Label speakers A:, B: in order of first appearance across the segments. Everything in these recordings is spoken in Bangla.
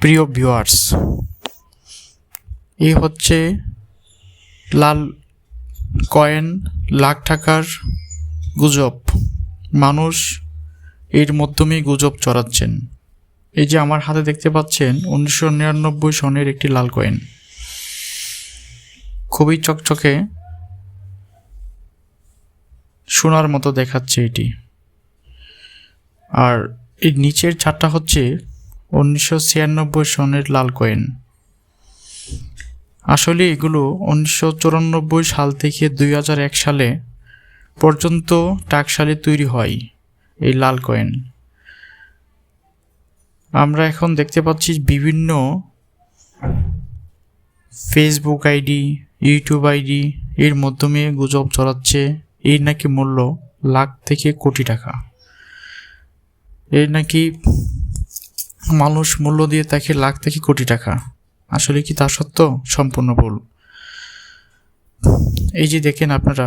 A: প্রিয় ভিউয়ার্স, এই হচ্ছে লাল কয়েন, লাখ টাকার গুজব। মানুষ এর মাধ্যমেই গুজব ছড়াচ্ছেন। এই যে আমার হাতে দেখতে পাচ্ছেন 1999 সনের একটি লাল কয়েন, খুবই চকচকে সোনার মতো দেখাচ্ছে এটি। আর এই নিচের চারটা হচ্ছে 1996 সনের লাল কয়েন। আসলে এগুলো 1994 সাল থেকে 2001 সালে পর্যন্ত টাকশালে তৈরি হয় এই লাল কয়েন। আমরা এখন দেখতে পাচ্ছি বিভিন্ন ফেসবুক আইডি, ইউটিউব আইডি এর মাধ্যমে গুজব ছড়াচ্ছে এর নাকি মূল্য লাখ থেকে কোটি টাকা। এর নাকি মানুষ মূল্য দিয়ে তাকে লাখ থেকে কোটি টাকা। আসলে কি তা সত্য? সম্পূর্ণ ভুল। এই যে দেখেন আপনারা,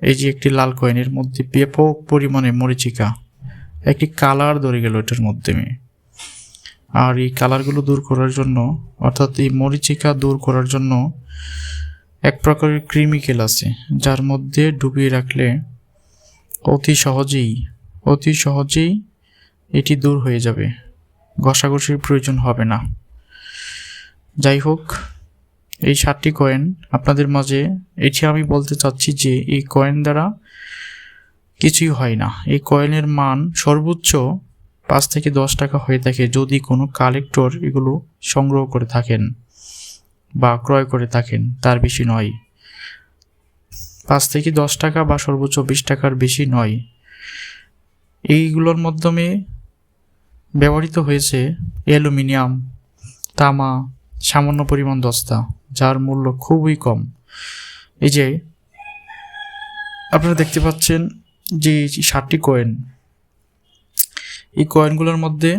A: এই যে একটি লাল কয়েনের মধ্যে ব্যাপক পরিমাণে মরীচিকা, একটি কালার ধরে গেল এটার মাধ্যমে। আর এই কালারগুলো দূর করার জন্য, অর্থাৎ এই মরীচিকা দূর করার জন্য এক প্রকারের কেমিক্যাল আছে, যার মধ্যে ডুবিয়ে রাখলে অতি সহজেই এটি দূর হয়ে যাবে, ঘষাঘষির প্রয়োজন হবে না। যাই হোক, এই 7টি কয়েন আপনাদের মাঝে এটি আমি বলতে চাচ্ছি যে এই কয়েন দ্বারা কিছুই হয় না। এই কয়েনের মান সর্বোচ্চ 5 থেকে 10 টাকা হয়ে থাকে যদি কোনো কালেক্টর এগুলো সংগ্রহ করে থাকেন বা ক্রয় করে থাকেন, তার বেশি নয়। 5 থেকে 10 টাকা বা সর্বোচ্চ 20 টাকার বেশি নয়। এইগুলোর মাধ্যমে ব্যবহৃত হয়েছে অ্যালুমিনিয়াম, তামা, সামান্য পরিমাণ দস্তা, যার মূল্য খুবই কম। এই যে আপনারা দেখতে পাচ্ছেন যে 7টি কয়েন, এই কয়েনগুলোর মধ্যে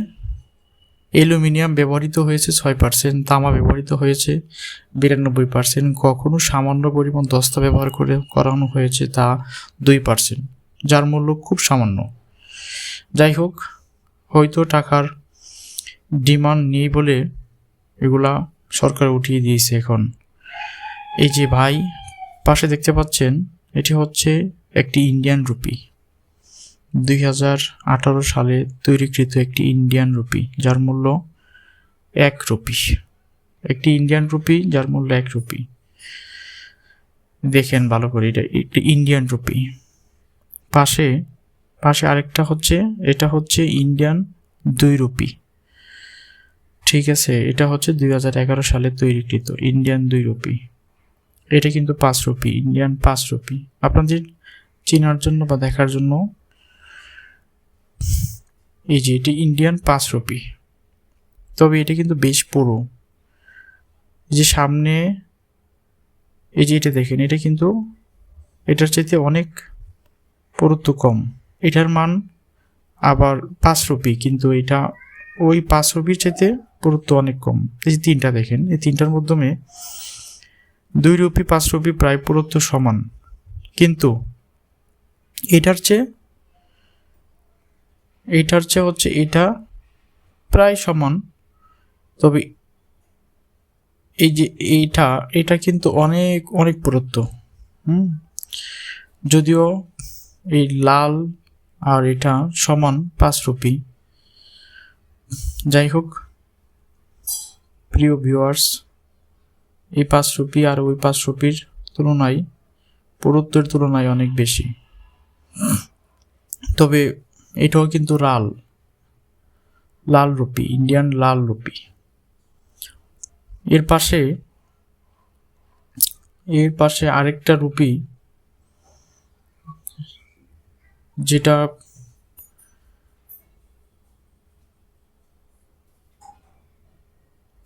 A: অ্যালুমিনিয়াম ব্যবহৃত হয়েছে 6%, তামা ব্যবহৃত হয়েছে 92%, কখনো সামান্য পরিমাণ দস্তা ব্যবহার করানো হয়েছে তা 2%, যার মূল্য খুব সামান্য। যাই হোক, হয়তো টাকার ডিমান্ড নেই বলে এগুলা সরকার উঠিয়ে দিয়েছে এখন। এই যে ভাই পাশে দেখতে পাচ্ছেন, এটি হচ্ছে একটি ইন্ডিয়ান রুপি, 2018 সালে তৈরিকৃত একটি ইন্ডিয়ান রুপি, যার মূল্য 1 রুপি। একটি ইন্ডিয়ান রুপি যার মূল্য 1 রুপি। দেখেন ভালো করে, এটা একটি ইন্ডিয়ান রুপি। পাশে আরেকটা হচ্ছে, এটা হচ্ছে ইন্ডিয়ান 2 রুপি। ঠিক আছে, এটা হচ্ছে 2011 সালে তৈরিকৃত ইন্ডিয়ান 2 রুপি। এটা কিন্তু 5 রুপি, ইন্ডিয়ান 5 রুপি। আপনাদের চেনার জন্য বা দেখার জন্য, এই যে এটি ইন্ডিয়ান 5 রুপি, তবে এটা কিন্তু বেশ পুরো। যে সামনে এই যে এটা দেখেন, এটা কিন্তু এটার চাইতে অনেক পুরুত্ব কম। এটার মান আবার 5 রুপি, কিন্তু এটা ওই 5 রুপির চাইতে পুরুত্ব অনেক কম। এই যে 3টা দেখেন, এই 3টার মাধ্যমে 2 রুপি 5 রুপি প্রায় পুরুত্ব সমান, কিন্তু এটার চেয়ে হচ্ছে এটা প্রায় সমান। তবে এই যে এটা কিন্তু অনেক পুরুত্ব। যদিও এই লাল আর এটা সমান 5 রুপি। যাই হোক প্রিয় ভিউয়ার্স, এই 5 রুপি আর ওই 5 রুপির তুলনায় পুরুত্বের তুলনায় অনেক বেশি। তবে এটাও কিন্তু লাল রুপি, ইন্ডিয়ান লাল রুপি। এর পাশে আরেকটা রুপি,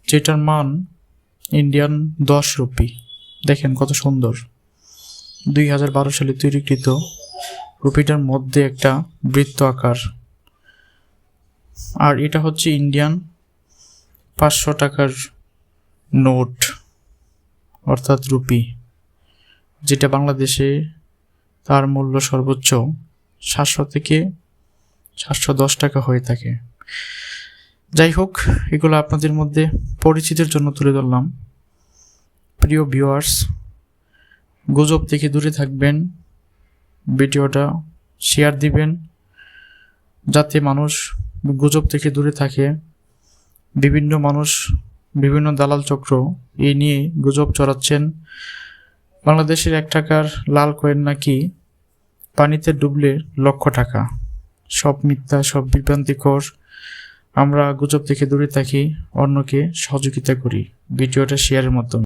A: যেটার মান ইন্ডিয়ান 10 রুপি। দেখেন কত সুন্দর, 2012 সালে তৈরিকৃত। রুপিটার মধ্যে একটা বৃত্ত আকার। আর এটা হচ্ছে ইন্ডিয়ান 500 টাকার নোট, অর্থাৎ রুপি, যেটা বাংলাদেশে তার মূল্য সর্বোচ্চ 700 থেকে 710 টাকা হয়ে থাকে। যাই হোক, এগুলো আপনাদের মধ্যে পরিচিতির জন্য তুলে ধরলাম। প্রিয় ভিউয়ার্স, গুজব থেকে দূরে থাকবেন, ভিডিওটা শেয়ার দিবেন যাতে মানুষ গুজব থেকে দূরে থাকে। বিভিন্ন মানুষ, বিভিন্ন দালাল চক্র এই নিয়ে গুজব ছড়াচ্ছেন। বাংলাদেশের 1 টাকার লাল কয়েন নাকি পানিতে ডুবলে লক্ষ টাকা। সব মিথ্যা, সব বিভ্রান্তিকর। আমরা গুজব থেকে দূরে থাকি, অন্যকে সহযোগিতা করি ভিডিওটা শেয়ারের মাধ্যমে।